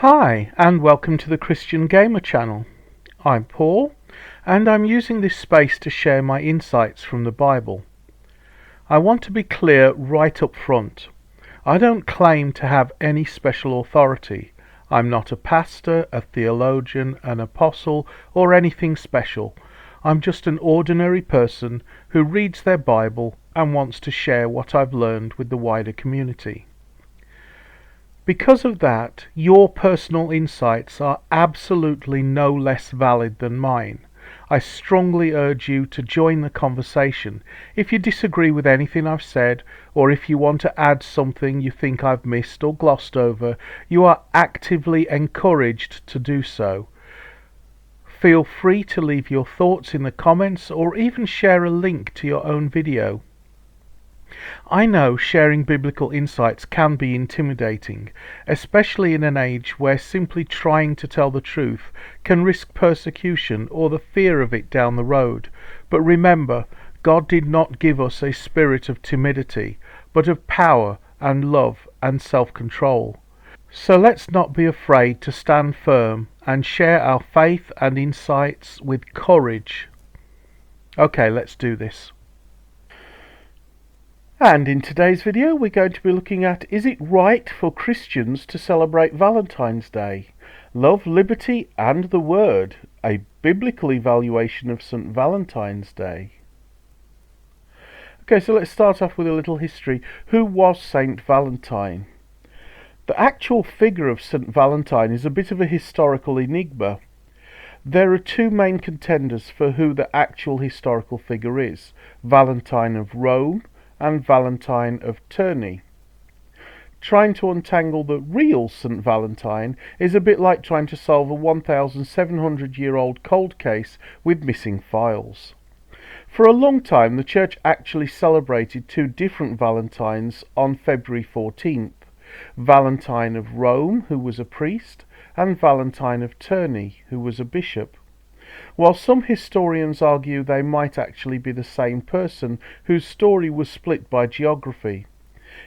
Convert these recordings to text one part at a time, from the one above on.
Hi, and welcome to the Christian Gamer channel. I'm Paul, and I'm using this space to share my insights from the Bible. I want to be clear right up front. I don't claim to have any special authority. I'm not a pastor, a theologian, an apostle, or anything special. I'm just an ordinary person who reads their Bible and wants to share what I've learned with the wider community. Because of that, your personal insights are absolutely no less valid than mine. I strongly urge you to join the conversation. If you disagree with anything I've said, or if you want to add something you think I've missed or glossed over, you are actively encouraged to do so. Feel free to leave your thoughts in the comments or even share a link to your own video. I know sharing biblical insights can be intimidating, especially in an age where simply trying to tell the truth can risk persecution or the fear of it down the road. But remember, God did not give us a spirit of timidity, but of power and love and self-control. So let's not be afraid to stand firm and share our faith and insights with courage. Okay, let's do this. And in today's video we're going to be looking at, is it right for Christians to celebrate Valentine's Day? Love, liberty and the word, a biblical evaluation of Saint Valentine's Day. Okay, so let's start off with a little history. Who was Saint Valentine? The actual figure of Saint Valentine is a bit of a historical enigma. There are two main contenders for who the actual historical figure is: Valentine of Rome and Valentine of Terni. Trying to untangle the real Saint Valentine is a bit like trying to solve a 1,700-year-old cold case with missing files. For a long time the Church actually celebrated two different Valentines on February 14th, Valentine of Rome, who was a priest, and Valentine of Terni, who was a bishop. While some historians argue they might actually be the same person whose story was split by geography.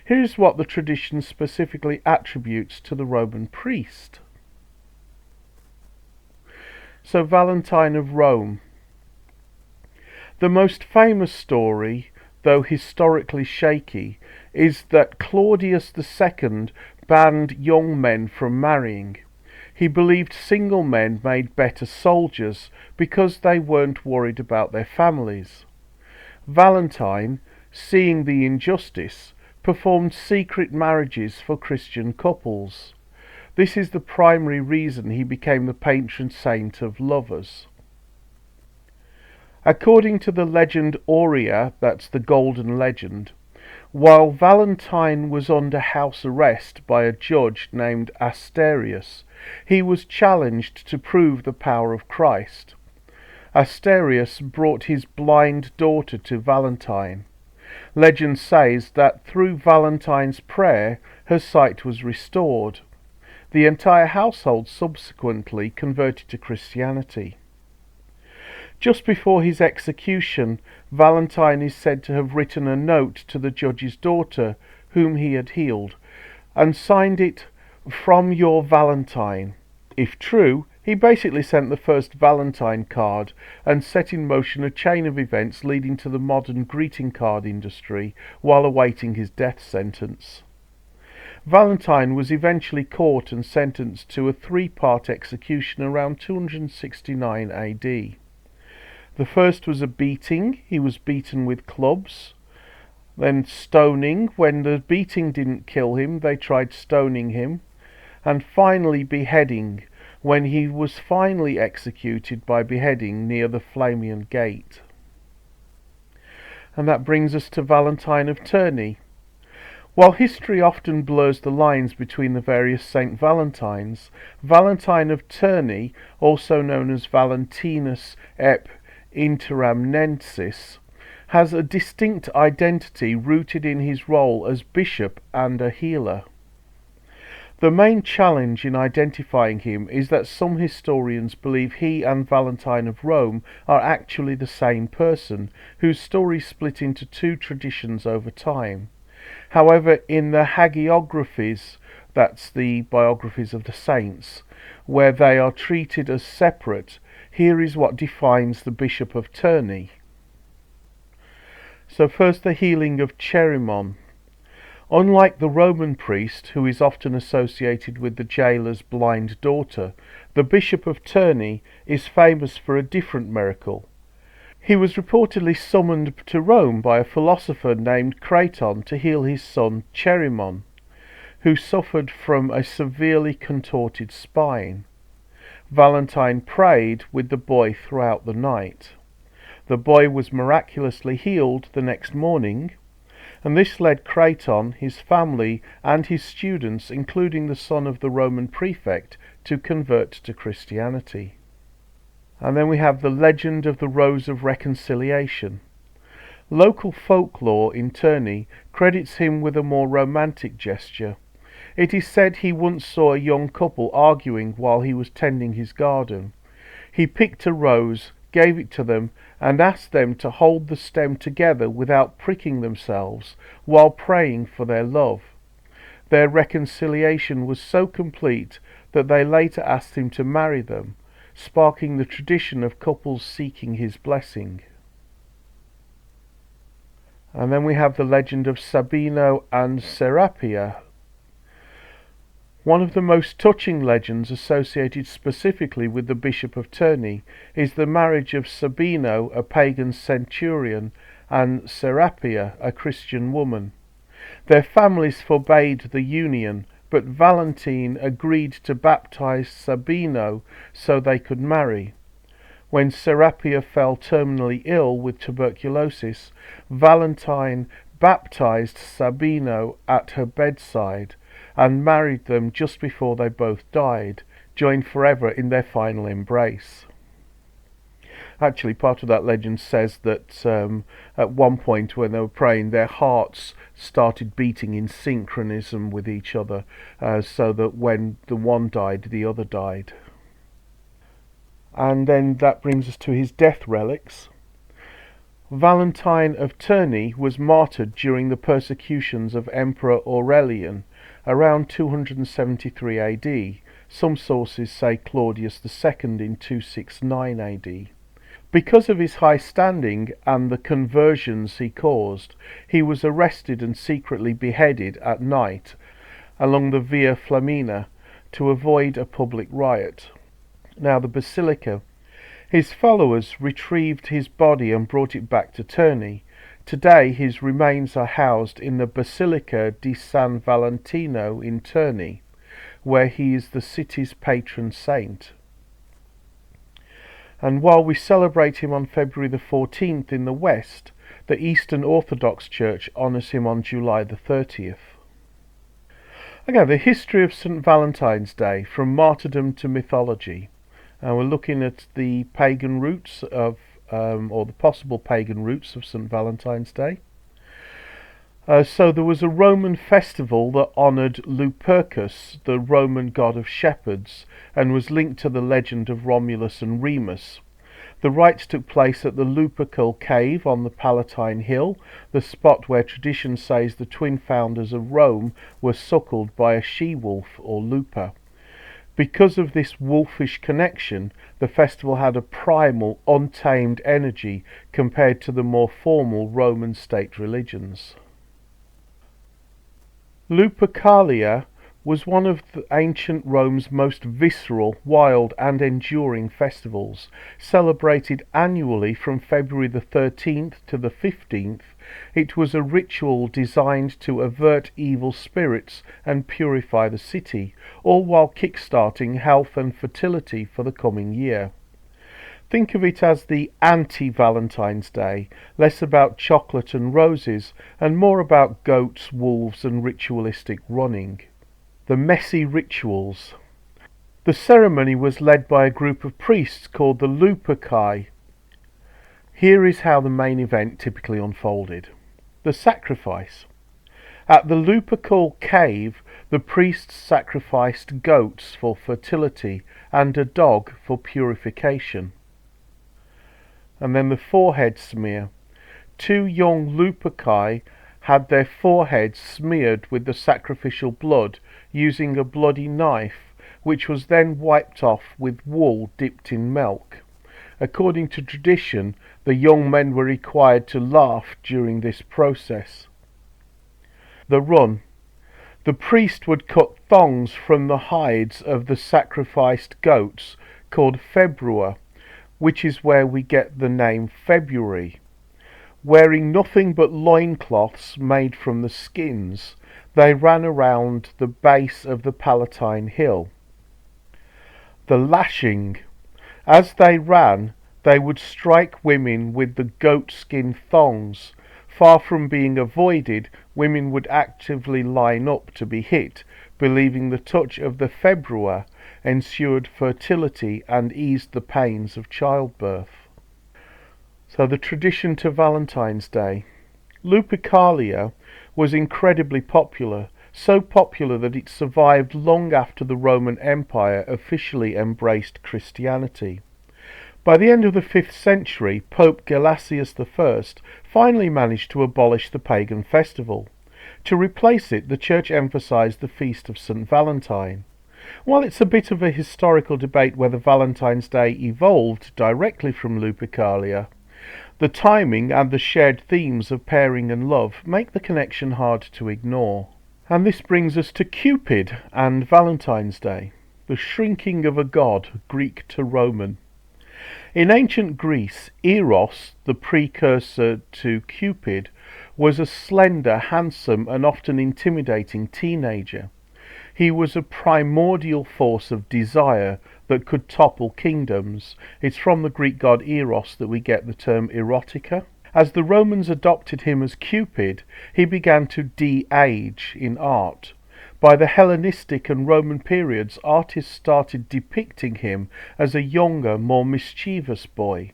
Here's what the tradition specifically attributes to the Roman priest. So Valentine of Rome. The most famous story, though historically shaky, is that Claudius II banned young men from marrying. He believed single men made better soldiers because they weren't worried about their families. Valentine, seeing the injustice, performed secret marriages for Christian couples. This is the primary reason he became the patron saint of lovers. According to the legend Aurea, that's the Golden Legend, while Valentine was under house arrest by a judge named Asterius, he was challenged to prove the power of Christ. Asterius brought his blind daughter to Valentine. Legend says that through Valentine's prayer, her sight was restored. The entire household subsequently converted to Christianity. Just before his execution, Valentine is said to have written a note to the judge's daughter, whom he had healed, and signed it, "From your Valentine." If true, he basically sent the first Valentine card and set in motion a chain of events leading to the modern greeting card industry while awaiting his death sentence. Valentine was eventually caught and sentenced to a three-part execution around 269 AD. The first was a beating. He was beaten with clubs. Then stoning. When the beating didn't kill him, they tried stoning him. And finally beheading, when he was finally executed by beheading near the Flamian Gate. And that brings us to Valentine of Terni. While history often blurs the lines between the various Saint Valentines, Valentine of Terni, also known as Valentinus ep Interamnensis, has a distinct identity rooted in his role as bishop and a healer. The main challenge in identifying him is that some historians believe he and Valentine of Rome are actually the same person, whose story split into two traditions over time. However, in the hagiographies that's the biographies of the saints, where they are treated as separate. Here is what defines the Bishop of Terni. So first, the healing of Cherimon. Unlike the Roman priest, who is often associated with the jailer's blind daughter, the Bishop of Terni is famous for a different miracle. He was reportedly summoned to Rome by a philosopher named Craton to heal his son Cherimon, who suffered from a severely contorted spine. Valentine prayed with the boy throughout the night. The boy was miraculously healed the next morning, and this led Craton, his family, and his students, including the son of the Roman prefect, to convert to Christianity. And then we have the legend of the Rose of Reconciliation. Local folklore in Terni credits him with a more romantic gesture. It is said he once saw a young couple arguing while he was tending his garden. He picked a rose, gave it to them, and asked them to hold the stem together without pricking themselves while praying for their love. Their reconciliation was so complete that they later asked him to marry them, sparking the tradition of couples seeking his blessing. And then we have the legend of Sabino and Serapia. One of the most touching legends associated specifically with the Bishop of Terni is the marriage of Sabino, a pagan centurion, and Serapia, a Christian woman. Their families forbade the union, but Valentine agreed to baptize Sabino so they could marry. When Serapia fell terminally ill with tuberculosis, Valentine baptized Sabino at her bedside and married them just before they both died, joined forever in their final embrace. Actually, part of that legend says that at one point when they were praying, their hearts started beating in synchronism with each other, so that when the one died, the other died. And then that brings us to his death relics. Valentine of Terni was martyred during the persecutions of Emperor Aurelian around 273 AD. Some sources say Claudius II in 269 AD. Because of his high standing and the conversions he caused, he was arrested and secretly beheaded at night along the Via Flaminia to avoid a public riot. Now the Basilica. His followers retrieved his body and brought it back to Terni. Today his remains are housed in the Basilica di San Valentino in Terni, where he is the city's patron saint. And while we celebrate him on February the 14th in the West, the Eastern Orthodox Church honours him on July the 30th. Okay, the history of St. Valentine's Day, from martyrdom to mythology. We're looking at the pagan roots of, or the possible pagan roots of St. Valentine's Day. So there was a Roman festival that honoured Lupercus, the Roman god of shepherds, and was linked to the legend of Romulus and Remus. The rites took place at the Lupercal cave on the Palatine Hill, the spot where tradition says the twin founders of Rome were suckled by a she-wolf or Luper. Because of this wolfish connection, the festival had a primal, untamed energy compared to the more formal Roman state religions. Lupercalia was one of ancient Rome's most visceral, wild and enduring festivals. Celebrated annually from February the 13th to the 15th, it was a ritual designed to avert evil spirits and purify the city, all while kick-starting health and fertility for the coming year. Think of it as the anti-Valentine's Day, less about chocolate and roses and more about goats, wolves and ritualistic running. The messy rituals. The ceremony was led by a group of priests called the Luperci. Here is how the main event typically unfolded. The sacrifice. At the Lupercal cave, the priests sacrificed goats for fertility and a dog for purification. And then the forehead smear. 2 young Luperci had their foreheads smeared with the sacrificial blood using a bloody knife, which was then wiped off with wool dipped in milk. According to tradition, the young men were required to laugh during this process. The run. The priest would cut thongs from the hides of the sacrificed goats, called februa, which is where we get the name February. Wearing nothing but loincloths made from the skins, they ran around the base of the Palatine Hill. The lashing. As they ran, they would strike women with the goatskin thongs. Far from being avoided, women would actively line up to be hit, believing the touch of the februa ensured fertility and eased the pains of childbirth. So the tradition to Valentine's Day. Lupercalia was incredibly popular, so popular that it survived long after the Roman Empire officially embraced Christianity. By the end of the 5th century, Pope Gelasius I finally managed to abolish the pagan festival. To replace it, the Church emphasized the feast of Saint Valentine. While it's a bit of a historical debate whether Valentine's Day evolved directly from Lupercalia, the timing and the shared themes of pairing and love make the connection hard to ignore. And this brings us to Cupid and Valentine's Day, the shrinking of a god, Greek to Roman. In ancient Greece, Eros, the precursor to Cupid, was a slender, handsome and often intimidating teenager. He was a primordial force of desire that could topple kingdoms. It's from the Greek god Eros that we get the term erotica. As the Romans adopted him as Cupid, he began to de-age in art. By the Hellenistic and Roman periods, artists started depicting him as a younger, more mischievous boy.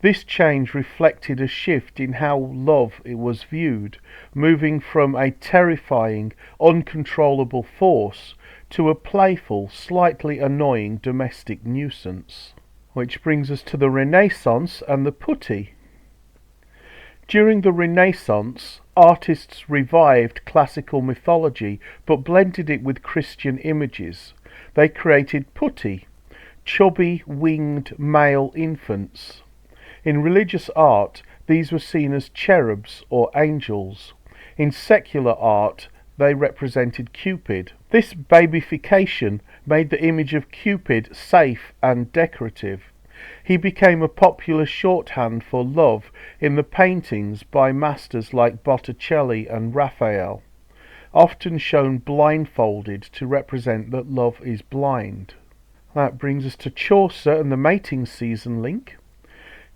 This change reflected a shift in how love was viewed, moving from a terrifying, uncontrollable force to a playful, slightly annoying domestic nuisance. Which brings us to the Renaissance and the putti. During the Renaissance, artists revived classical mythology but blended it with Christian images. They created putti, chubby, winged male infants. In religious art, these were seen as cherubs or angels. In secular art, they represented Cupid. This babification made the image of Cupid safe and decorative. He became a popular shorthand for love in the paintings by masters like Botticelli and Raphael, often shown blindfolded to represent that love is blind. That brings us to Chaucer and the mating season link.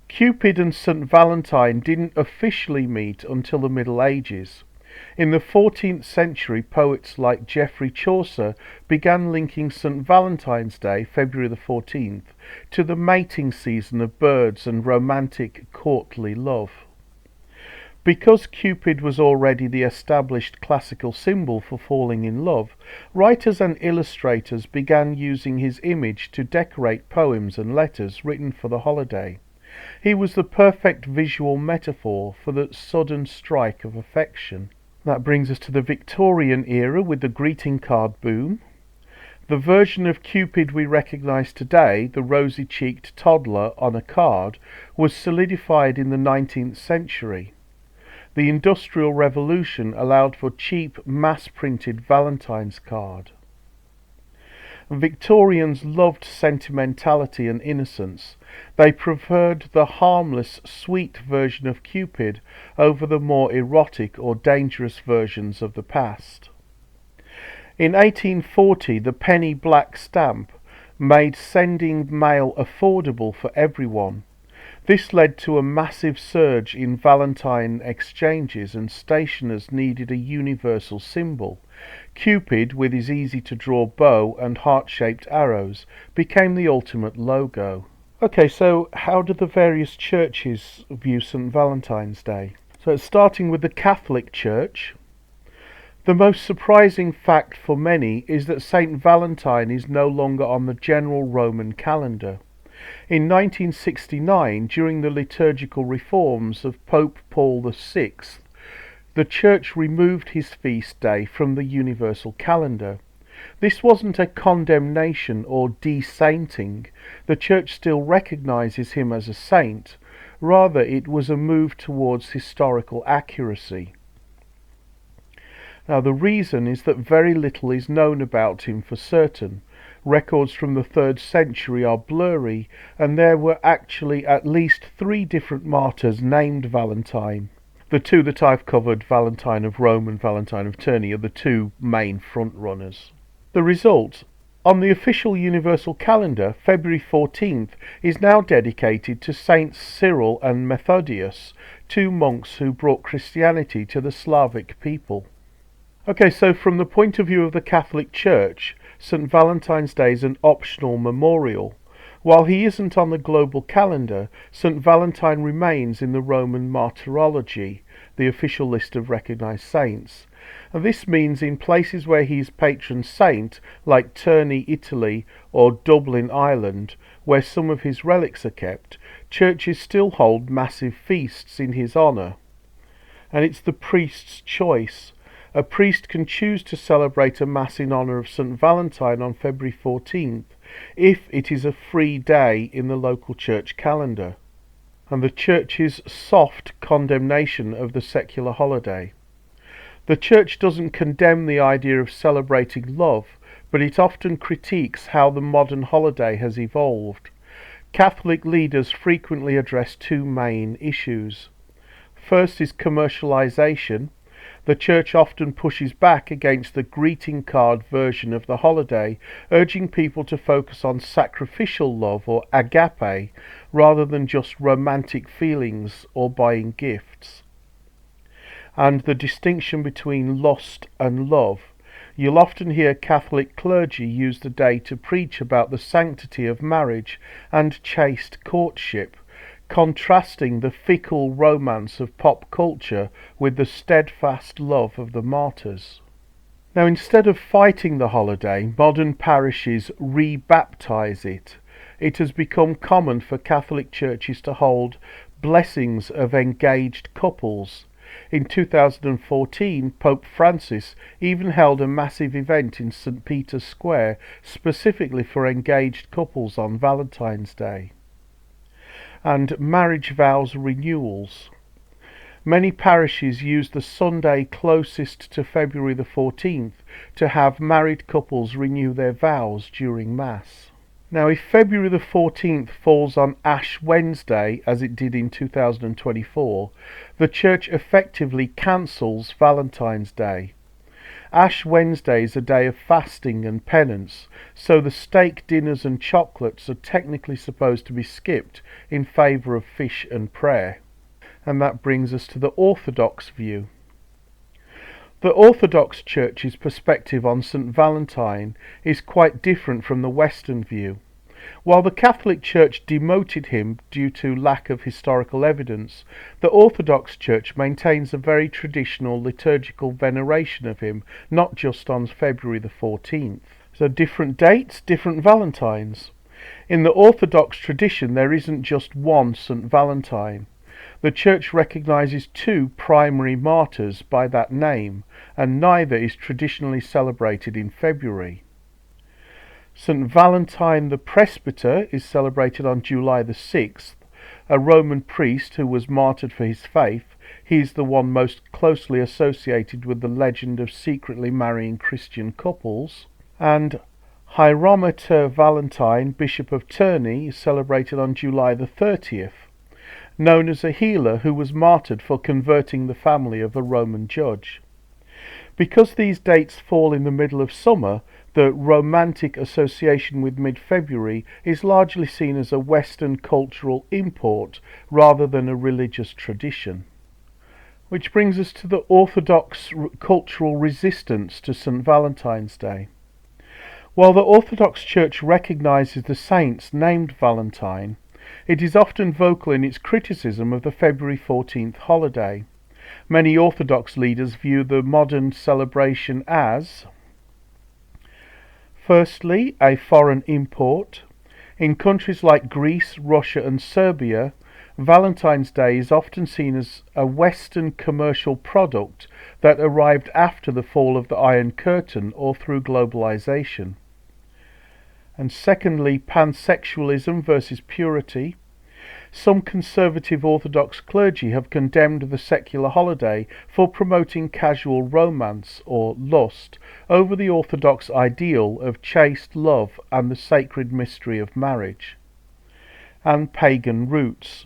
Cupid and Saint Valentine didn't officially meet until the Middle Ages. In the 14th century, poets like Geoffrey Chaucer began linking St. Valentine's Day, February the 14th, to the mating season of birds and romantic courtly love. Because Cupid was already the established classical symbol for falling in love, writers and illustrators began using his image to decorate poems and letters written for the holiday. He was the perfect visual metaphor for the sudden strike of affection. That brings us to the Victorian era with the greeting card boom. The version of Cupid we recognise today, the rosy-cheeked toddler on a card, was solidified in the 19th century. The Industrial Revolution allowed for cheap, mass-printed Valentine's card. Victorians loved sentimentality and innocence. They preferred the harmless, sweet version of Cupid over the more erotic or dangerous versions of the past. In 1840, the penny black stamp made sending mail affordable for everyone. This led to a massive surge in Valentine exchanges, and stationers needed a universal symbol. Cupid, with his easy-to-draw bow and heart-shaped arrows, became the ultimate logo. Okay, so how do the various churches view St. Valentine's Day? So starting with the Catholic Church, the most surprising fact for many is that Saint Valentine is no longer on the general Roman calendar. In 1969, during the liturgical reforms of Pope Paul VI, the Church removed his feast day from the universal calendar. This wasn't a condemnation or desainting. The Church still recognizes him as a saint. Rather, it was a move towards historical accuracy. Now, the reason is that very little is known about him for certain. Records from the 3rd century are blurry, and there were actually at least 3 different martyrs named Valentine. The 2 that I've covered, Valentine of Rome and Valentine of Terni, are the 2 main front-runners. The result: on the official universal calendar, February 14th is now dedicated to Saints Cyril and Methodius, 2 monks who brought Christianity to the Slavic people. Okay, so from the point of view of the Catholic Church, St. Valentine's Day is an optional memorial. While he isn't on the global calendar, St. Valentine remains in the Roman Martyrology, the official list of recognised saints. And this means in places where he is patron saint, like Terni, Italy, or Dublin, Ireland, where some of his relics are kept, churches still hold massive feasts in his honour. And it's the priest's choice. A priest can choose to celebrate a Mass in honour of St. Valentine on February 14th, if it is a free day in the local church calendar, and the Church's soft condemnation of the secular holiday. The Church doesn't condemn the idea of celebrating love, but it often critiques how the modern holiday has evolved. Catholic leaders frequently address 2 main issues. First is commercialisation. The Church often pushes back against the greeting card version of the holiday, urging people to focus on sacrificial love, or Agape, rather than just romantic feelings or buying gifts. And the distinction between lust and love. You'll often hear Catholic clergy use the day to preach about the sanctity of marriage and chaste courtship, contrasting the fickle romance of pop culture with the steadfast love of the martyrs. Now, instead of fighting the holiday, modern parishes re-baptise it. It has become common for Catholic churches to hold blessings of engaged couples. In 2014, Pope Francis even held a massive event in St. Peter's Square specifically for engaged couples on Valentine's Day. And marriage vows renewals. Many parishes use the Sunday closest to February the 14th to have married couples renew their vows during Mass. Now, if February the 14th falls on Ash Wednesday, as it did in 2024, the Church effectively cancels Valentine's Day. Ash Wednesday is a day of fasting and penance, so the steak dinners and chocolates are technically supposed to be skipped in favour of fish and prayer. And that brings us to the Orthodox view. The Orthodox Church's perspective on St. Valentine is quite different from the Western view. While the Catholic Church demoted him due to lack of historical evidence, the Orthodox Church maintains a very traditional liturgical veneration of him, not just on February the 14th. So different dates, different Valentines. In the Orthodox tradition, there isn't just one St. Valentine. The Church recognises 2 primary martyrs by that name, and neither is traditionally celebrated in February. St. Valentine the Presbyter is celebrated on July the 6th, a Roman priest who was martyred for his faith. He's the one most closely associated with the legend of secretly marrying Christian couples. And Hierometer Valentine, Bishop of Terni, is celebrated on July the 30th, known as a healer who was martyred for converting the family of a Roman judge. Because these dates fall in the middle of summer, the romantic association with mid-February is largely seen as a Western cultural import rather than a religious tradition. Which brings us to the Orthodox cultural resistance to St. Valentine's Day. While the Orthodox Church recognises the saints named Valentine, it is often vocal in its criticism of the February 14th holiday. Many Orthodox leaders view the modern celebration as, firstly, a foreign import. In countries like Greece, Russia and Serbia, Valentine's Day is often seen as a Western commercial product that arrived after the fall of the Iron Curtain or through globalization. And secondly, pansexualism versus purity. Some conservative Orthodox clergy have condemned the secular holiday for promoting casual romance or lust over the Orthodox ideal of chaste love and the sacred mystery of marriage. And pagan roots.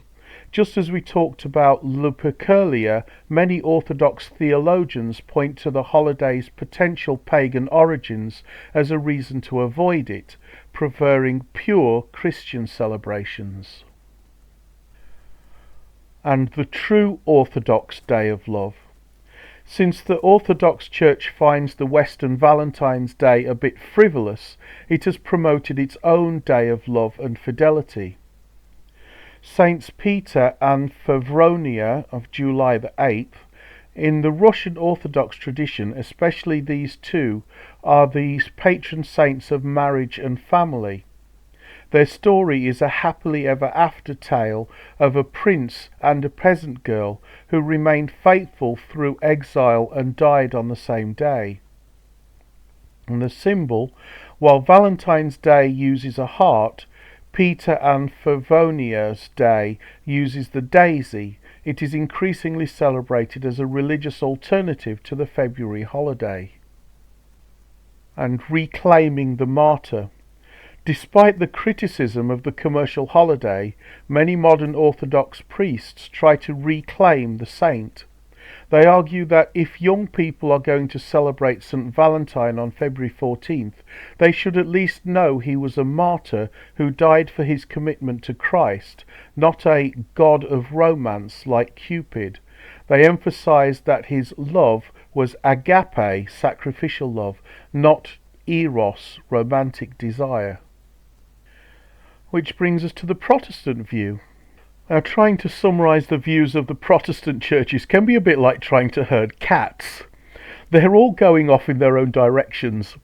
Just as we talked about Lupercalia, many Orthodox theologians point to the holiday's potential pagan origins as a reason to avoid it, preferring pure Christian celebrations. And the true Orthodox Day of Love. Since the Orthodox Church finds the Western Valentine's Day a bit frivolous, it has promoted its own day of love and fidelity. Saints Peter and Favronia of July the 8th, in the Russian Orthodox tradition, especially these two, are the patron saints of marriage and family. Their story is a happily ever after tale of a prince and a peasant girl who remained faithful through exile and died on the same day. And the symbol, while Valentine's Day uses a heart, Peter and Favonia's Day uses the daisy. It is increasingly celebrated as a religious alternative to the February holiday. And reclaiming the martyr. Despite the criticism of the commercial holiday, many modern Orthodox priests try to reclaim the saint. They argue that if young people are going to celebrate Saint Valentine on February 14th, they should at least know he was a martyr who died for his commitment to Christ, not a god of romance like Cupid. They emphasize that his love was agape, sacrificial love, not eros, romantic desire. Which brings us to the Protestant view. Now, trying to summarise the views of the Protestant churches can be a bit like trying to herd cats. They're all going off in their own directions.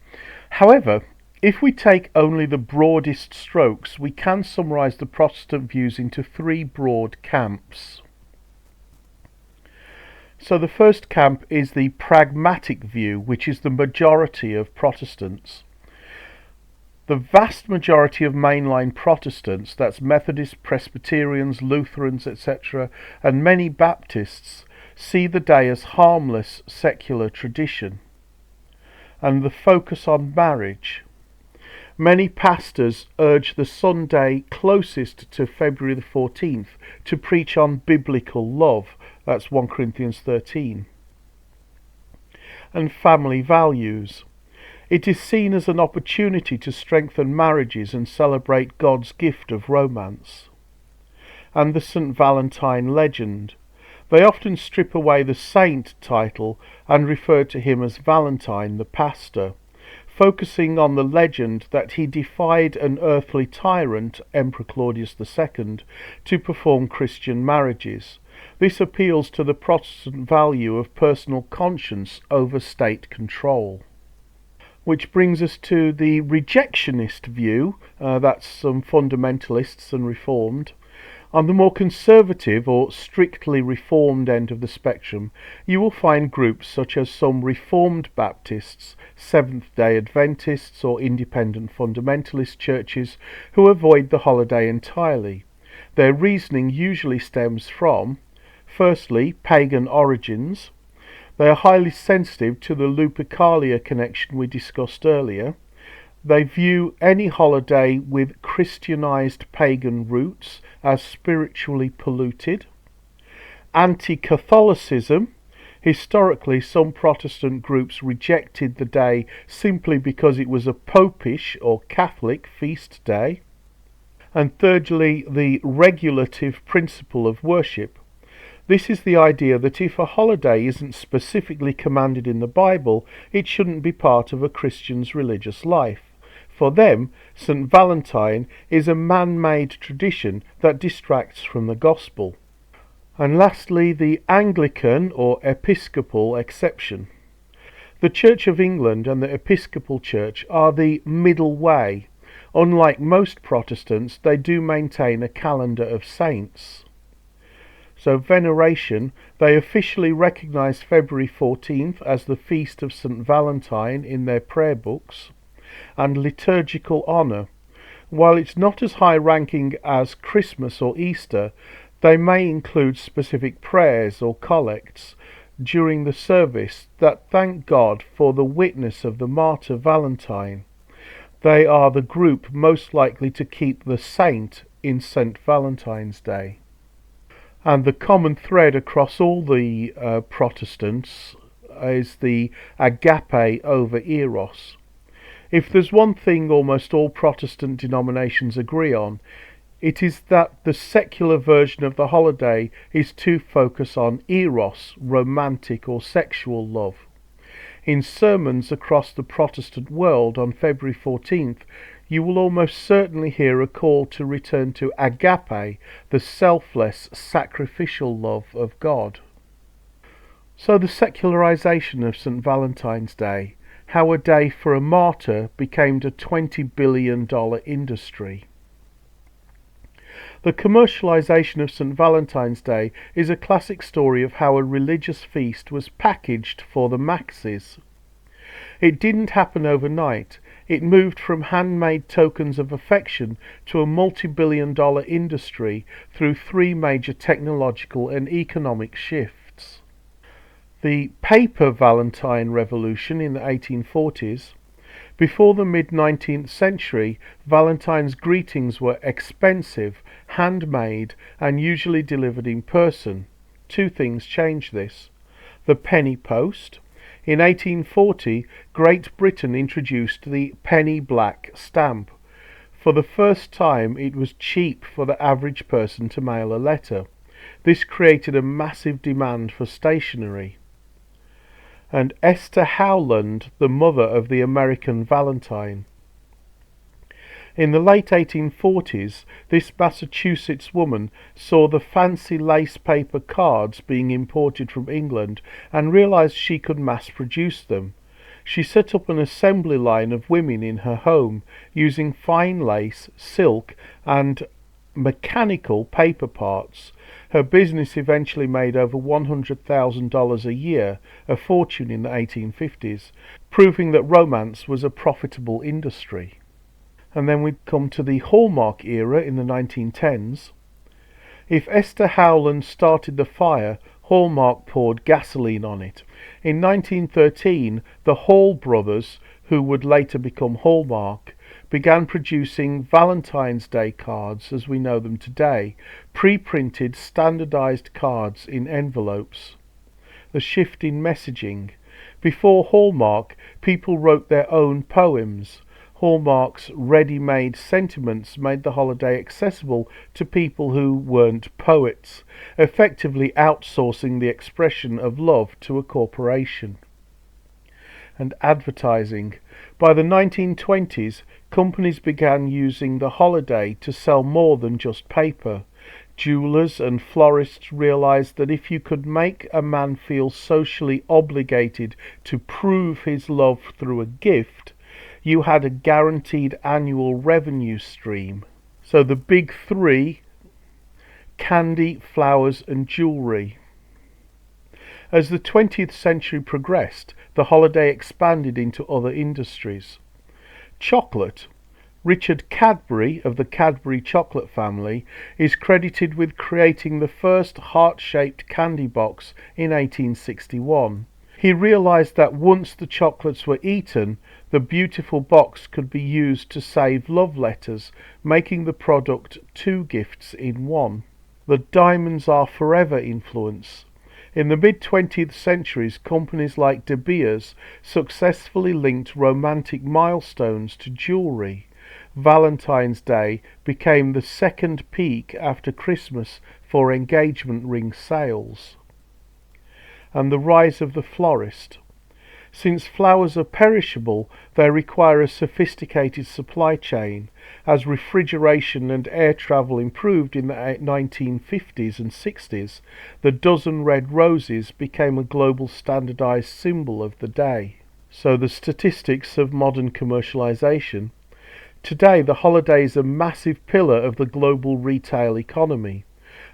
However, if we take only the broadest strokes, we can summarise the Protestant views into three broad camps. So the first camp is the pragmatic view, which is the majority of Protestants. The vast majority of mainline Protestants, that's Methodists, Presbyterians, Lutherans, etc., and many Baptists, see the day as harmless secular tradition and the focus on marriage. Many pastors urge the Sunday closest to February the 14th to preach on biblical love, that's 1 Corinthians 13, and family values. It is seen as an opportunity to strengthen marriages and celebrate God's gift of romance. And the Saint Valentine legend. They often strip away the saint title and refer to him as Valentine the pastor, focusing on the legend that he defied an earthly tyrant, Emperor Claudius II, to perform Christian marriages. This appeals to the Protestant value of personal conscience over state control. Which brings us to the rejectionist view, that's some fundamentalists and reformed. On the more conservative or strictly reformed end of the spectrum, you will find groups such as some Reformed Baptists, Seventh-day Adventists or independent fundamentalist churches who avoid the holiday entirely. Their reasoning usually stems from, firstly, pagan origins. They are highly sensitive to the Lupercalia connection we discussed earlier. They view any holiday with Christianized pagan roots as spiritually polluted. Anti-Catholicism. Historically, some Protestant groups rejected the day simply because it was a popish or Catholic feast day. And thirdly, the regulative principle of worship. This is the idea that if a holiday isn't specifically commanded in the Bible, it shouldn't be part of a Christian's religious life. For them, Saint Valentine is a man-made tradition that distracts from the gospel. And lastly, the Anglican or Episcopal exception. The Church of England and the Episcopal Church are the middle way. Unlike most Protestants, they do maintain a calendar of saints. So veneration, they officially recognise February 14th as the feast of Saint Valentine in their prayer books, and liturgical honour. While it's not as high ranking as Christmas or Easter, they may include specific prayers or collects during the service that thank God for the witness of the martyr Valentine. They are the group most likely to keep the saint in Saint Valentine's Day. And the common thread across all the Protestants is the Agape over Eros. If there's one thing almost all Protestant denominations agree on, it is that the secular version of the holiday is to focus on eros, romantic or sexual love. In sermons across the Protestant world on February 14th, you will almost certainly hear a call to return to agape, the selfless, sacrificial love of God. So the secularization of St. Valentine's Day, how a day for a martyr became a $20 billion industry. The commercialization of St. Valentine's Day is a classic story of how a religious feast was packaged for the masses. It didn't happen overnight. It moved from handmade tokens of affection to a multi-billion-dollar industry through three major technological and economic shifts. The paper Valentine revolution in the 1840s. Before the mid-19th century, Valentine's greetings were expensive, handmade, and usually delivered in person. Two things changed this. The penny post. In 1840, Great Britain introduced the penny black stamp. For the first time, it was cheap for the average person to mail a letter. This created a massive demand for stationery. And Esther Howland, the mother of the American Valentine. In the late 1840s, this Massachusetts woman saw the fancy lace paper cards being imported from England and realized she could mass produce them. She set up an assembly line of women in her home using fine lace, silk, and mechanical paper parts. Her business eventually made over $100,000 a year, a fortune in the 1850s, proving that romance was a profitable industry. And then we come to the Hallmark era in the 1910s. If Esther Howland started the fire, Hallmark poured gasoline on it. In 1913, the Hall brothers, who would later become Hallmark, began producing Valentine's Day cards as we know them today, pre-printed standardized cards in envelopes. The shift in messaging. Before Hallmark, people wrote their own poems. Hallmark's ready-made sentiments made the holiday accessible to people who weren't poets, effectively outsourcing the expression of love to a corporation. And advertising. By the 1920s, companies began using the holiday to sell more than just paper. Jewelers and florists realized that if you could make a man feel socially obligated to prove his love through a gift, you had a guaranteed annual revenue stream. So the big three: candy, flowers and jewellery. As the 20th century progressed, the holiday expanded into other industries. Chocolate. Richard Cadbury of the Cadbury chocolate family is credited with creating the first heart-shaped candy box in 1861. He realized that once the chocolates were eaten, the beautiful box could be used to save love letters, making the product two gifts in one. The diamonds are forever influence. In the mid-20th centuries, companies like De Beers successfully linked romantic milestones to jewellery. Valentine's Day became the second peak after Christmas for engagement ring sales. And the rise of the florist. Since flowers are perishable, they require a sophisticated supply chain. As refrigeration and air travel improved in the 1950s and 60s, the dozen red roses became a global standardized symbol of the day. So the statistics of modern commercialization. Today, the holiday is a massive pillar of the global retail economy.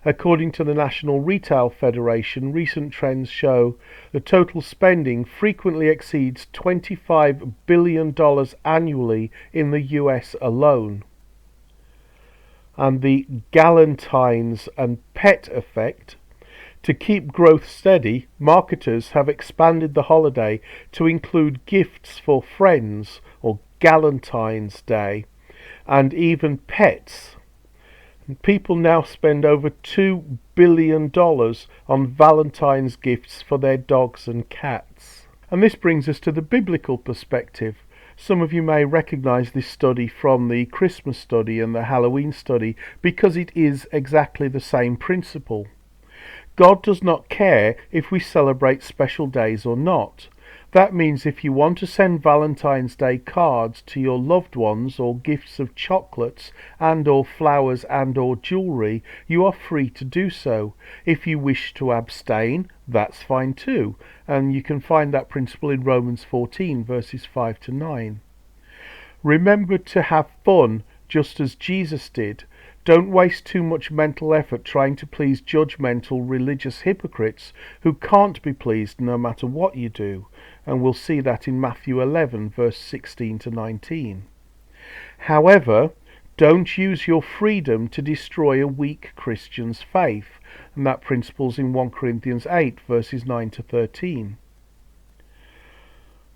According to the National Retail Federation, recent trends show the total spending frequently exceeds $25 billion annually in the US alone. And the Galentine's and pet effect. To keep growth steady, marketers have expanded the holiday to include gifts for friends, or Galentine's Day, and even pets. People now spend over $2 billion on Valentine's gifts for their dogs and cats. And this brings us to the biblical perspective. Some of you may recognise this study from the Christmas study and the Halloween study because it is exactly the same principle. God does not care if we celebrate special days or not. That means if you want to send Valentine's Day cards to your loved ones or gifts of chocolates and or flowers and or jewellery, you are free to do so. If you wish to abstain, that's fine too. And you can find that principle in Romans 14 verses 5 to 9. Remember to have fun just as Jesus did. Don't waste too much mental effort trying to please judgmental religious hypocrites who can't be pleased no matter what you do, and we'll see that in Matthew 11 verse 16 to 19. However, don't use your freedom to destroy a weak Christian's faith, and that principle's in 1 Corinthians 8 verses 9 to 13.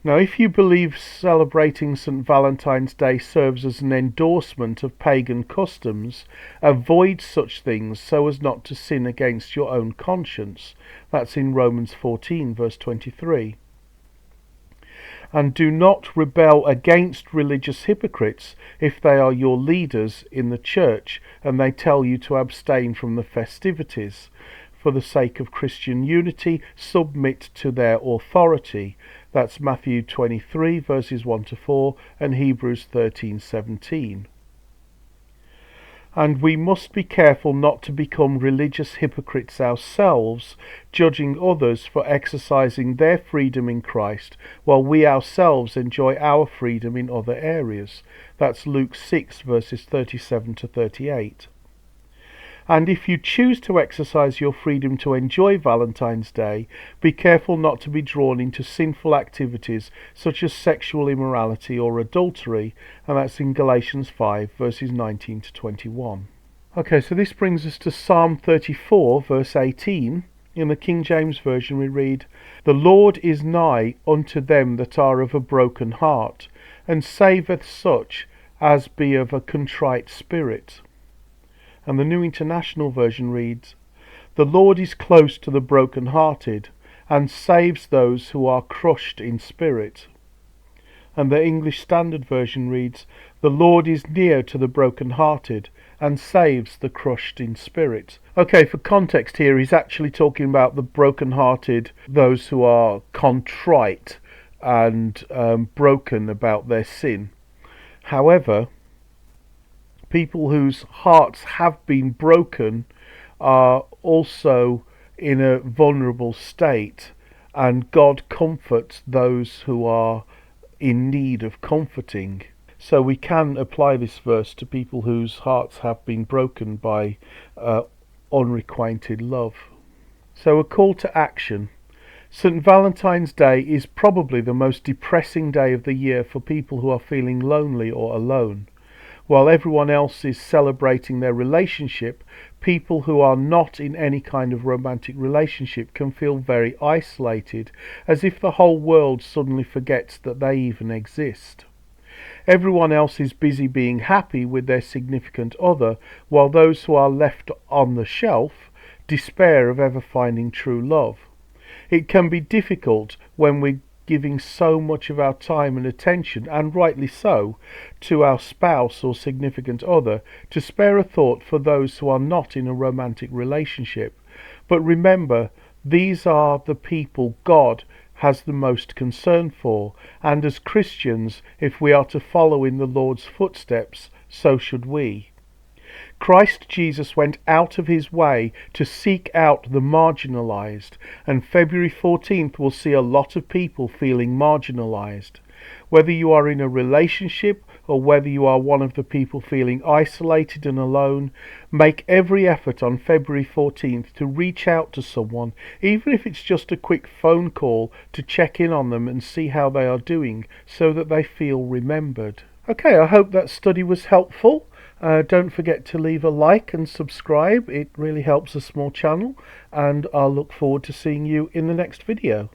Now, if you believe celebrating St. Valentine's Day serves as an endorsement of pagan customs, avoid such things so as not to sin against your own conscience. That's in Romans 14 verse 23. And do not rebel against religious hypocrites if they are your leaders in the church and they tell you to abstain from the festivities. For the sake of Christian unity, submit to their authority. That's Matthew 23 verses 1 to 4 and Hebrews 13:17. And we must be careful not to become religious hypocrites ourselves, judging others for exercising their freedom in Christ, while we ourselves enjoy our freedom in other areas. That's Luke 6 verses 37 to 38. And if you choose to exercise your freedom to enjoy Valentine's Day, be careful not to be drawn into sinful activities such as sexual immorality or adultery, and that's in Galatians 5 verses 19 to 21. Okay, so this brings us to Psalm 34 verse 18. In the King James Version we read, "The Lord is nigh unto them that are of a broken heart, and saveth such as be of a contrite spirit." And the New International Version reads, "The Lord is close to the broken-hearted, and saves those who are crushed in spirit." And the English Standard Version reads, "The Lord is near to the broken-hearted, and saves the crushed in spirit." Okay, for context here, he's actually talking about the broken-hearted, those who are contrite and broken about their sin. However, people whose hearts have been broken are also in a vulnerable state, and God comforts those who are in need of comforting. So we can apply this verse to people whose hearts have been broken by unrequited love. So a call to action. St. Valentine's Day is probably the most depressing day of the year for people who are feeling lonely or alone. While everyone else is celebrating their relationship, people who are not in any kind of romantic relationship can feel very isolated, as if the whole world suddenly forgets that they even exist. Everyone else is busy being happy with their significant other, while those who are left on the shelf despair of ever finding true love. It can be difficult when we're giving so much of our time and attention, and rightly so, to our spouse or significant other, to spare a thought for those who are not in a romantic relationship. But remember, these are the people God has the most concern for, and as Christians, if we are to follow in the Lord's footsteps, so should we. Christ Jesus went out of his way to seek out the marginalised, and February 14th will see a lot of people feeling marginalised. Whether you are in a relationship or whether you are one of the people feeling isolated and alone, make every effort on February 14th to reach out to someone, even if it's just a quick phone call to check in on them and see how they are doing, so that they feel remembered. Okay, I hope that study was helpful. Don't forget to leave a like and subscribe. It really helps a small channel, and I'll look forward to seeing you in the next video.